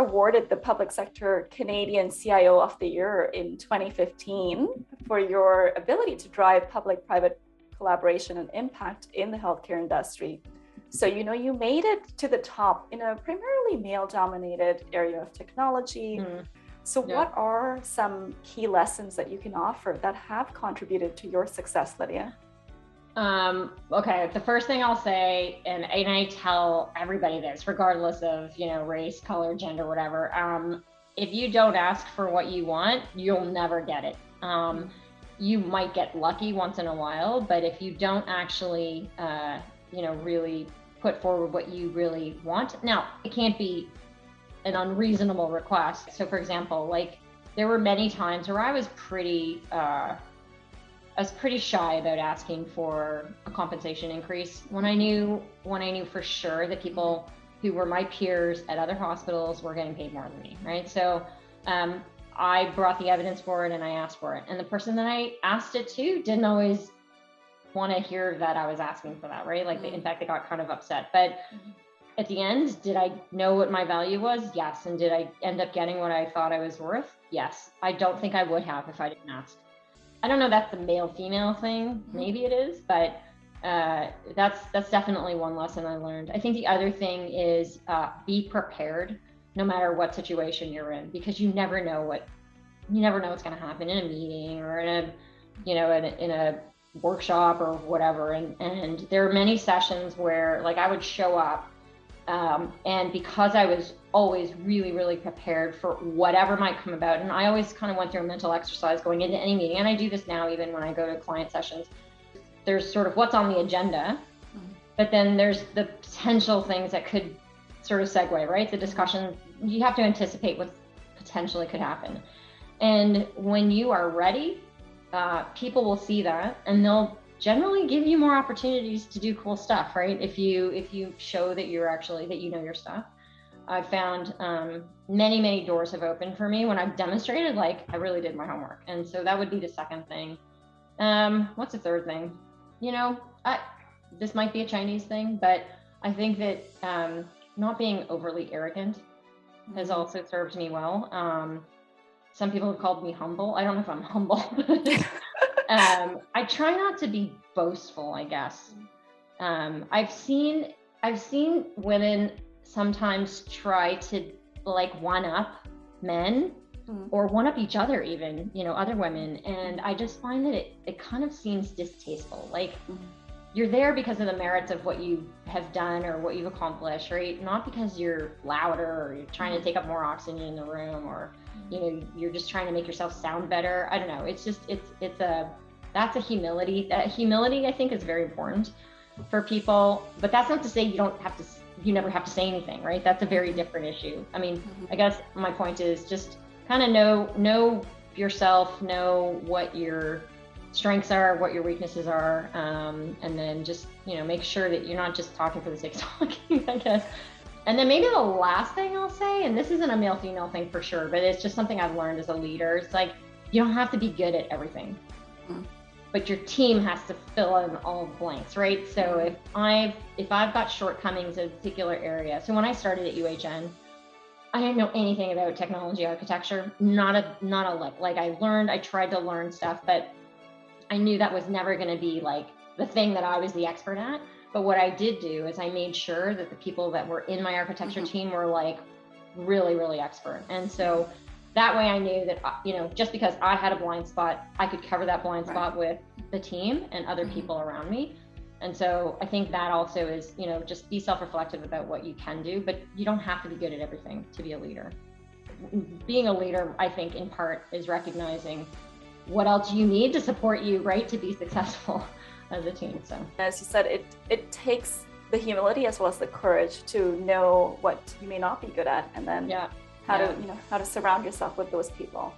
awarded the Public Sector Canadian CIO of the Year in 2015 for your ability to drive public-private collaboration and impact in the healthcare industry. So, you made it to the top in a primarily male-dominated area of technology. So what are some key lessons that you can offer that have contributed to your success, Lydia? Okay, the first thing I'll say, and I tell everybody this, regardless of, race, color, gender, whatever, if you don't ask for what you want, you'll never get it. You might get lucky once in a while, but if you don't actually, really put forward what you really want, now it can't be an unreasonable request. So for example, there were many times where I was pretty shy about asking for a compensation increase when I knew for sure that people who were my peers at other hospitals were getting paid more than me, right? So I brought the evidence for it and I asked for it. And the person that I asked it to didn't always want to hear that I was asking for that, right? In fact, they got kind of upset. But at the end, did I know what my value was? Yes. And did I end up getting what I thought I was worth? Yes. I don't think I would have if I didn't ask. I don't know, that's the male-female thing. Maybe it is, but that's definitely one lesson I learned. I think the other thing is be prepared no matter what situation you're in, because you never know what's going to happen in a meeting or in a workshop or whatever. And there are many sessions where I would show up and because I was always really, really prepared for whatever might come about. And I always kind of went through a mental exercise going into any meeting. And I do this now, even when I go to client sessions. There's sort of what's on the agenda, but then there's the potential things that could sort of segue, right? The discussion, you have to anticipate what potentially could happen. And when you are ready, people will see that and they'll generally give you more opportunities to do cool stuff, right? If you show that that you know your stuff. I've found many doors have opened for me when I've demonstrated I really did my homework. And so that would be the second thing. What's the third thing? This might be a Chinese thing, but I think that not being overly arrogant has also served me well. Some people have called me humble. I don't know if I'm humble. I try not to be boastful, I guess. I've seen women sometimes try to one up men or one up each other, even, other women. And I just find that it kind of seems distasteful. You're there because of the merits of what you have done or what you've accomplished, right? Not because you're louder or you're trying to take up more oxygen in the room or, you're just trying to make yourself sound better. I don't know. It's just, that's a humility. That humility, I think, is very important for people, but that's not to say you never have to say anything, right? That's a very different issue. I mean, I guess my point is just kind of know yourself, know what your strengths are, what your weaknesses are, and then just, make sure that you're not just talking for the sake of talking, I guess. And then maybe the last thing I'll say, and this isn't a male-female thing for sure, but it's just something I've learned as a leader. It's you don't have to be good at everything, but your team has to fill in all the blanks, right? So if I've got shortcomings in a particular area, so when I started at UHN, I didn't know anything about technology architecture, not a lick. I tried to learn stuff, but I knew that was never going to be the thing that I was the expert at. But what I did do is I made sure that the people that were in my architecture team were really, really expert. And so that way I knew that, just because I had a blind spot, I could cover that blind spot with the team and other people around me. And so I think that also is, just be self-reflective about what you can do, but you don't have to be good at everything to be a leader. Being a leader, I think, in part is recognizing what else you need to support you, right, to be successful as a team. So as you said, it takes the humility as well as the courage to know what you may not be good at, and then how to surround yourself with those people.